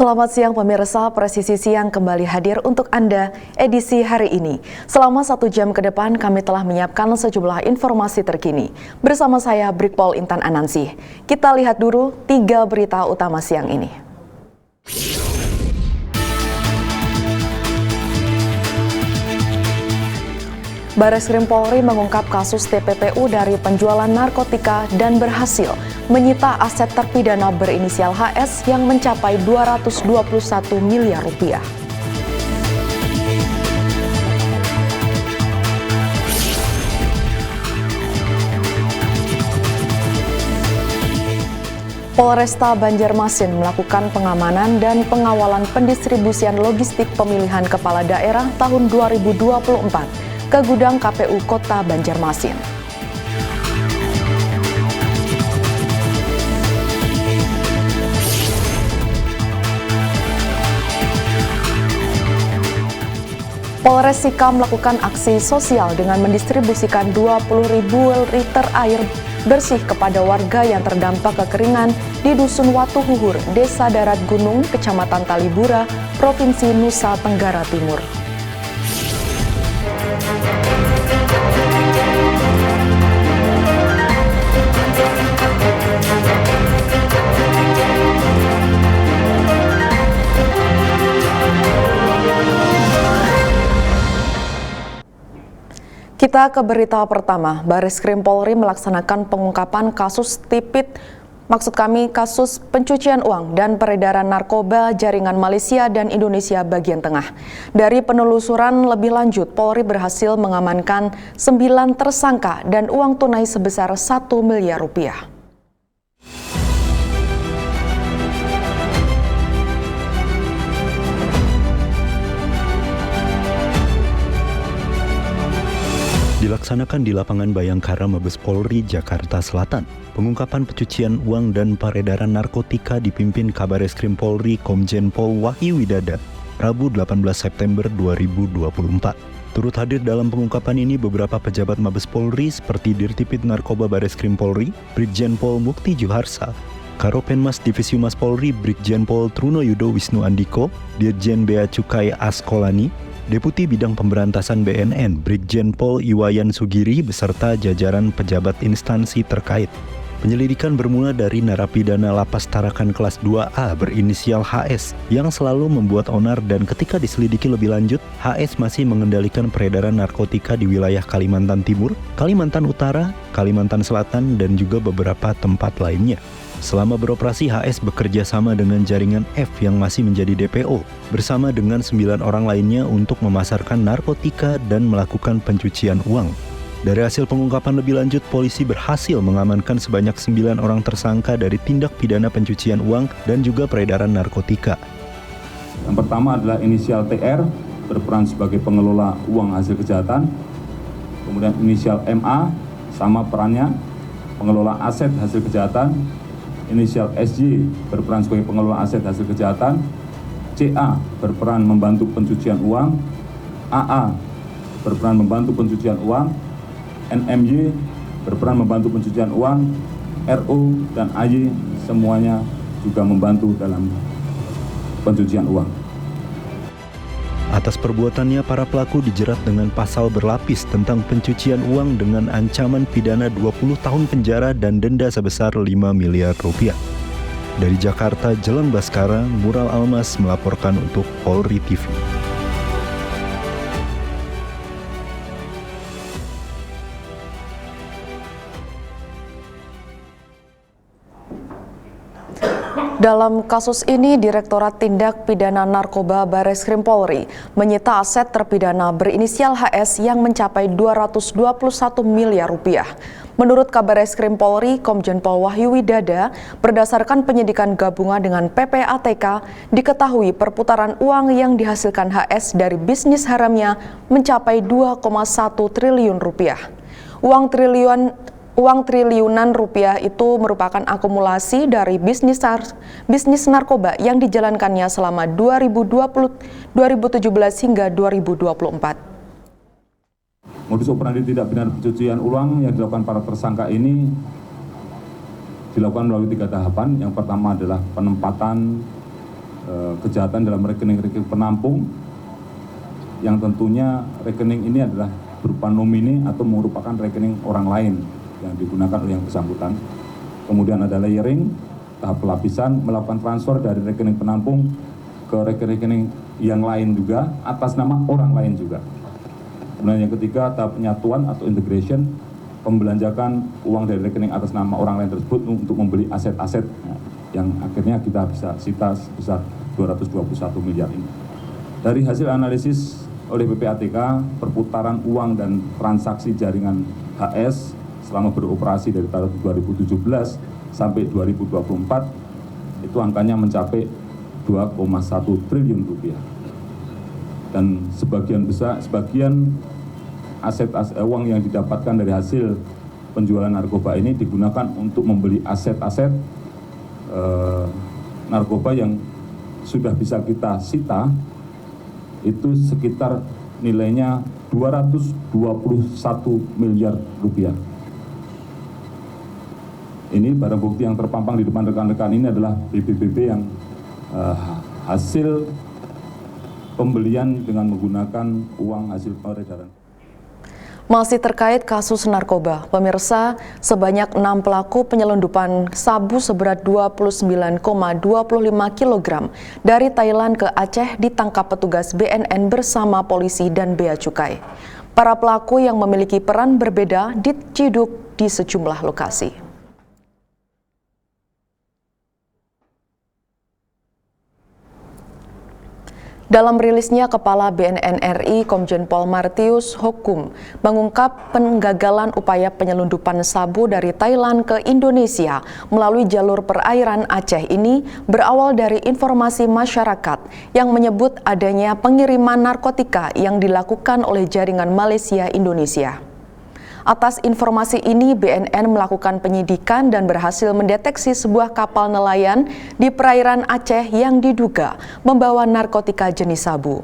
Selamat siang pemirsa, Presisi Siang kembali hadir untuk Anda edisi hari ini. Selama 1 jam ke depan kami telah menyiapkan sejumlah informasi terkini. Bersama saya Brigpol Intan Anansi. Kita lihat dulu 3 berita utama siang ini. Bareskrim Polri mengungkap kasus TPPU dari penjualan narkotika dan berhasil menyita aset terpidana berinisial HS yang mencapai 221 miliar rupiah. Polresta Banjarmasin melakukan pengamanan dan pengawalan pendistribusian logistik pemilihan kepala daerah tahun 2024. Ke gudang KPU Kota Banjarmasin. Polres Sika melakukan aksi sosial dengan mendistribusikan 20.000 liter air bersih kepada warga yang terdampak kekeringan di Dusun Watu Huhur, Desa Darat Gunung, Kecamatan Talibura, Provinsi Nusa Tenggara Timur. Kita ke berita pertama. Bareskrim Polri melaksanakan pengungkapan kasus kasus pencucian uang dan peredaran narkoba jaringan Malaysia dan Indonesia bagian tengah. Dari penelusuran lebih lanjut, Polri berhasil mengamankan 9 tersangka dan uang tunai sebesar 1 miliar rupiah. Dilaksanakan di lapangan Bayangkara Mabes Polri, Jakarta Selatan. Pengungkapan pencucian uang dan peredaran narkotika dipimpin Kabareskrim Polri Komjen Pol Wahyu Widada, Rabu 18 September 2024. Turut hadir dalam pengungkapan ini beberapa pejabat Mabes Polri seperti Dirtipid Narkoba Bareskrim Polri, Brigjen Pol Mukti Juharsa, Karopenmas Divisi Humas Polri Brigjen Pol Trunoyudo Wisnu Andiko, Dirjen Bea Cukai Askolani, Deputi Bidang Pemberantasan BNN Brigjen Pol Iwayan Sugiri beserta jajaran pejabat instansi terkait. Penyelidikan bermula dari narapidana Lapas Tarakan kelas 2A berinisial HS yang selalu membuat onar dan ketika diselidiki lebih lanjut, HS masih mengendalikan peredaran narkotika di wilayah Kalimantan Timur, Kalimantan Utara, Kalimantan Selatan, dan juga beberapa tempat lainnya. Selama beroperasi, HS bekerja sama dengan jaringan F yang masih menjadi DPO bersama dengan 9 orang lainnya untuk memasarkan narkotika dan melakukan pencucian uang. Dari hasil pengungkapan lebih lanjut, polisi berhasil mengamankan sebanyak 9 orang tersangka dari tindak pidana pencucian uang dan juga peredaran narkotika. Yang pertama adalah inisial TR berperan sebagai pengelola uang hasil kejahatan. Kemudian inisial MA sama perannya pengelola aset hasil kejahatan. Inisial SJ berperan sebagai pengelola aset hasil kejahatan, CA berperan membantu pencucian uang, AA berperan membantu pencucian uang, NMY berperan membantu pencucian uang, RO dan AY semuanya juga membantu dalam pencucian uang. Atas perbuatannya, para pelaku dijerat dengan pasal berlapis tentang pencucian uang dengan ancaman pidana 20 tahun penjara dan denda sebesar 5 miliar rupiah. Dari Jakarta, Jalan Baskara, Mural Almas melaporkan untuk Polri TV. Dalam kasus ini, Direktorat Tindak Pidana Narkoba Bareskrim Polri menyita aset terpidana berinisial HS yang mencapai 221 miliar rupiah. Menurut Kabareskrim Polri, Komjen Pol Wahyu Widada, berdasarkan penyidikan gabungan dengan PPATK, diketahui perputaran uang yang dihasilkan HS dari bisnis haramnya mencapai 2,1 triliun rupiah. Uang triliunan rupiah itu merupakan akumulasi dari bisnis narkoba yang dijalankannya selama 2017 hingga 2024. Modus operandi tindak pidana pencucian uang yang dilakukan para tersangka ini dilakukan melalui 3 tahapan. Yang pertama adalah penempatan kejahatan dalam rekening-rekening penampung, yang tentunya rekening ini adalah berupa nomine atau merupakan rekening orang lain yang digunakan oleh yang bersangkutan. Kemudian ada layering, tahap pelapisan, melakukan transfer dari rekening penampung ke rekening yang lain juga, atas nama orang lain juga. Kemudian yang ketiga, tahap penyatuan atau integration, pembelanjakan uang dari rekening atas nama orang lain tersebut untuk membeli aset-aset yang akhirnya kita bisa sita sebesar 221 miliar ini. Dari hasil analisis oleh PPATK, perputaran uang dan transaksi jaringan HS selama beroperasi dari tahun 2017 sampai 2024 itu angkanya mencapai 2,1 triliun rupiah. Dan sebagian aset uang yang didapatkan dari hasil penjualan narkoba ini digunakan untuk membeli aset-aset narkoba yang sudah bisa kita sita, itu sekitar nilainya 221 miliar rupiah. Ini barang bukti yang terpampang di depan rekan-rekan ini adalah BBBB yang hasil pembelian dengan menggunakan uang hasil peredaran. Masih terkait kasus narkoba, pemirsa, sebanyak 6 pelaku penyelundupan sabu seberat 29,25 kg dari Thailand ke Aceh ditangkap petugas BNN bersama polisi dan bea cukai. Para pelaku yang memiliki peran berbeda diciduk di sejumlah lokasi. Dalam rilisnya, Kepala BNN RI Komjen Pol Martius Hokum mengungkap penggagalan upaya penyelundupan sabu dari Thailand ke Indonesia melalui jalur perairan Aceh ini berawal dari informasi masyarakat yang menyebut adanya pengiriman narkotika yang dilakukan oleh jaringan Malaysia Indonesia. Atas informasi ini, BNN melakukan penyidikan dan berhasil mendeteksi sebuah kapal nelayan di perairan Aceh yang diduga membawa narkotika jenis sabu.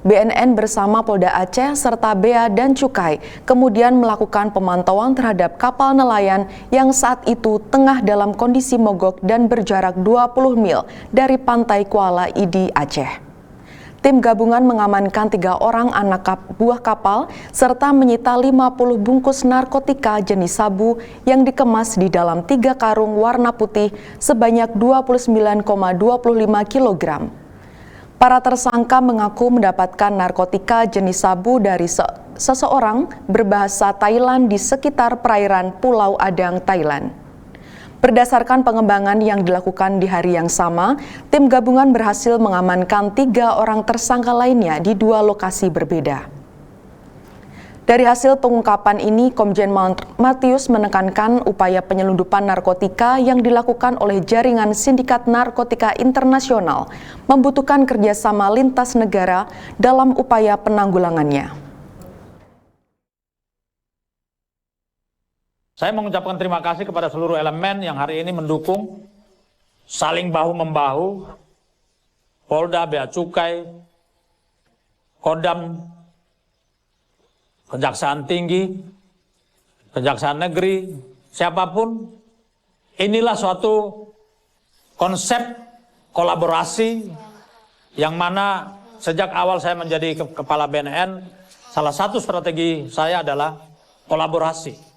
BNN bersama Polda Aceh serta Bea dan Cukai kemudian melakukan pemantauan terhadap kapal nelayan yang saat itu tengah dalam kondisi mogok dan berjarak 20 mil dari pantai Kuala Idi, Aceh. Tim gabungan mengamankan 3 orang anak buah kapal serta menyita 50 bungkus narkotika jenis sabu yang dikemas di dalam 3 karung warna putih sebanyak 29,25 kg. Para tersangka mengaku mendapatkan narkotika jenis sabu dari seseorang berbahasa Thailand di sekitar perairan Pulau Adang, Thailand. Berdasarkan pengembangan yang dilakukan di hari yang sama, tim gabungan berhasil mengamankan 3 orang tersangka lainnya di 2 lokasi berbeda. Dari hasil pengungkapan ini, Komjen Martius menekankan upaya penyelundupan narkotika yang dilakukan oleh jaringan sindikat narkotika internasional membutuhkan kerjasama lintas negara dalam upaya penanggulangannya. Saya mengucapkan terima kasih kepada seluruh elemen yang hari ini mendukung, saling bahu-membahu, Polda, Bea Cukai, Kodam, Kejaksaan Tinggi, Kejaksaan Negeri, siapapun. Inilah suatu konsep kolaborasi yang mana sejak awal saya menjadi Kepala BNN, salah satu strategi saya adalah kolaborasi.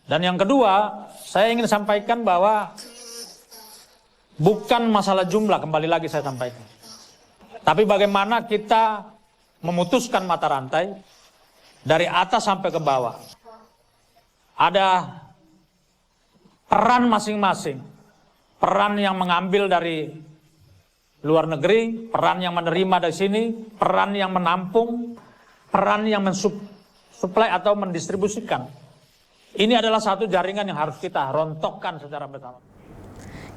Dan yang kedua, saya ingin sampaikan bahwa bukan masalah jumlah, kembali lagi saya sampaikan. Tapi bagaimana kita memutuskan mata rantai dari atas sampai ke bawah. Ada peran masing-masing. Peran yang mengambil dari luar negeri, peran yang menerima dari sini, peran yang menampung, peran yang mensuplai atau mendistribusikan. Ini adalah satu jaringan yang harus kita rontokkan secara bersama.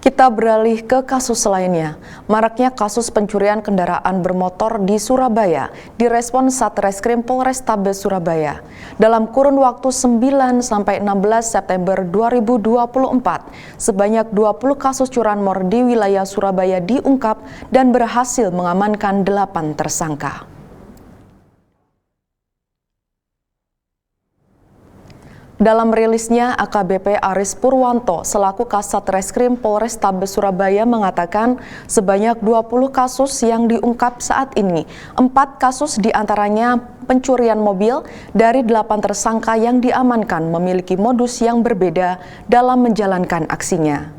Kita beralih ke kasus lainnya. Maraknya kasus pencurian kendaraan bermotor di Surabaya direspon Satreskrim Polrestabes Surabaya. Dalam kurun waktu 9 sampai 16 September 2024, sebanyak 20 kasus curanmor di wilayah Surabaya diungkap dan berhasil mengamankan 8 tersangka. Dalam rilisnya, AKBP Aris Purwanto selaku Kasat Reskrim Polrestabes Surabaya mengatakan sebanyak 20 kasus yang diungkap saat ini. 4 kasus diantaranya pencurian mobil dari 8 tersangka yang diamankan memiliki modus yang berbeda dalam menjalankan aksinya.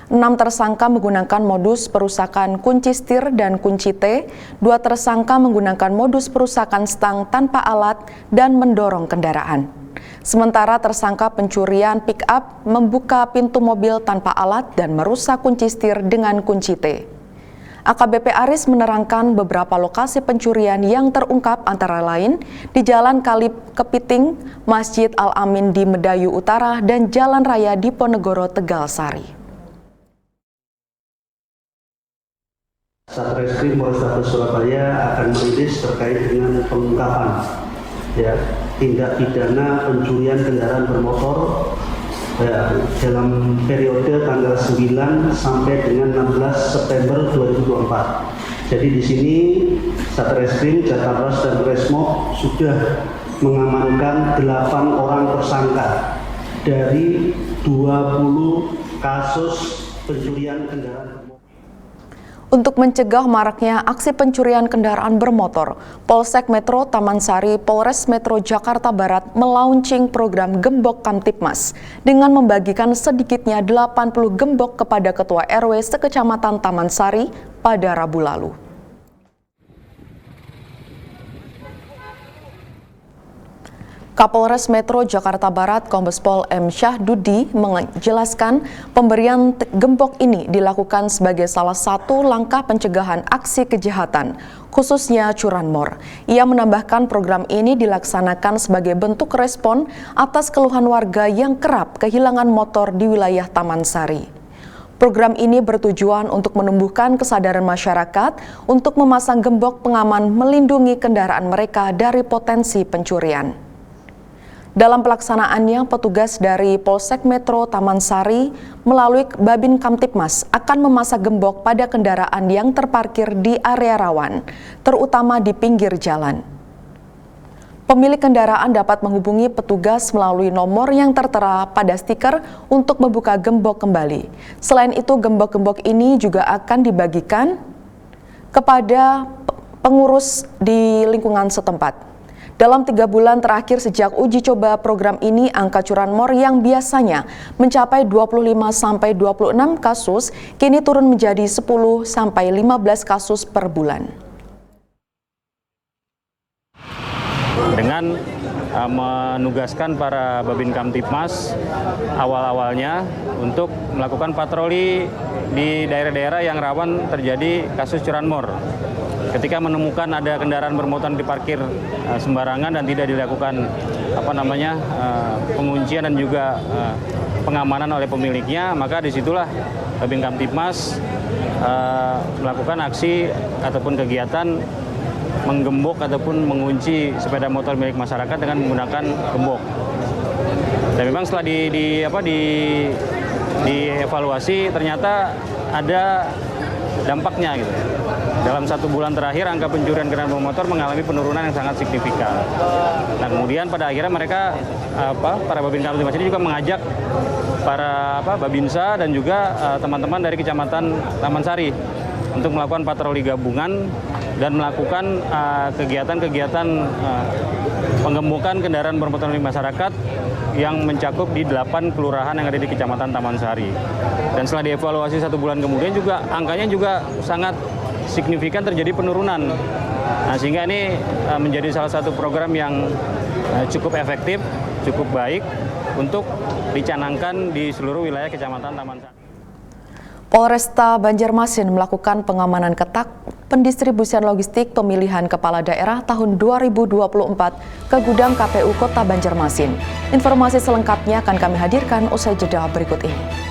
6 tersangka menggunakan modus perusakan kunci setir dan kunci T, 2 tersangka menggunakan modus perusakan stang tanpa alat dan mendorong kendaraan. Sementara tersangka pencurian pick-up membuka pintu mobil tanpa alat dan merusak kunci setir dengan kunci T. AKBP Aris menerangkan beberapa lokasi pencurian yang terungkap antara lain di Jalan Kali Kepiting, Masjid Al-Amin di Medayu Utara, dan Jalan Raya Diponegoro, Tegalsari. Satreskrim Polrestabes Surabaya akan merilis terkait dengan pengungkapan tindak pidana pencurian kendaraan bermotor dalam periode tanggal 9 sampai dengan 16 September 2024. Jadi di sini Satreskrim, Jatarbas dan Resmob sudah mengamankan 8 orang tersangka dari 20 kasus pencurian kendaraan bermotor. Untuk mencegah maraknya aksi pencurian kendaraan bermotor, Polsek Metro Taman Sari Polres Metro Jakarta Barat melaunching program Gembok Kamtipmas dengan membagikan sedikitnya 80 gembok kepada Ketua RW sekecamatan Taman Sari pada Rabu lalu. Kapolres Metro Jakarta Barat Kombes Pol M. Syahdudi menjelaskan pemberian gembok ini dilakukan sebagai salah satu langkah pencegahan aksi kejahatan, khususnya curanmor. Ia menambahkan program ini dilaksanakan sebagai bentuk respon atas keluhan warga yang kerap kehilangan motor di wilayah Taman Sari. Program ini bertujuan untuk menumbuhkan kesadaran masyarakat untuk memasang gembok pengaman melindungi kendaraan mereka dari potensi pencurian. Dalam pelaksanaannya, petugas dari Polsek Metro Taman Sari melalui Babin Kamtipmas akan memasang gembok pada kendaraan yang terparkir di area rawan, terutama di pinggir jalan. Pemilik kendaraan dapat menghubungi petugas melalui nomor yang tertera pada stiker untuk membuka gembok kembali. Selain itu, gembok-gembok ini juga akan dibagikan kepada pengurus di lingkungan setempat. Dalam 3 bulan terakhir sejak uji coba program ini, angka curanmor yang biasanya mencapai 25-26 kasus kini turun menjadi 10-15 kasus per bulan. Dengan menugaskan para Babin Kamtipmas awal-awalnya untuk melakukan patroli di daerah-daerah yang rawan terjadi kasus curanmor. Ketika menemukan ada kendaraan bermotor diparkir sembarangan dan tidak dilakukan penguncian dan juga pengamanan oleh pemiliknya, maka disitulah Babin Kamtipmas melakukan aksi ataupun kegiatan menggembok ataupun mengunci sepeda motor milik masyarakat dengan menggunakan gembok. Dan memang setelah dievaluasi ternyata ada dampaknya gitu. Dalam 1 bulan terakhir angka pencurian kendaraan bermotor mengalami penurunan yang sangat signifikan. Nah, kemudian pada akhirnya mereka para Babin Kamtipmas ini juga mengajak para Babinsa dan juga teman-teman dari Kecamatan Taman Sari untuk melakukan patroli gabungan dan melakukan kegiatan-kegiatan penggembokan kendaraan bermotor milik masyarakat yang mencakup di 8 kelurahan yang ada di Kecamatan Taman Sari. Dan setelah dievaluasi 1 bulan kemudian juga angkanya juga sangat signifikan terjadi penurunan. Nah, sehingga ini menjadi salah satu program yang cukup efektif, cukup baik untuk dicanangkan di seluruh wilayah Kecamatan Taman Sari. Polresta Banjarmasin melakukan pengamanan ketat pendistribusian logistik pemilihan kepala daerah tahun 2024 ke gudang KPU Kota Banjarmasin. Informasi selengkapnya akan kami hadirkan usai jeda berikut ini.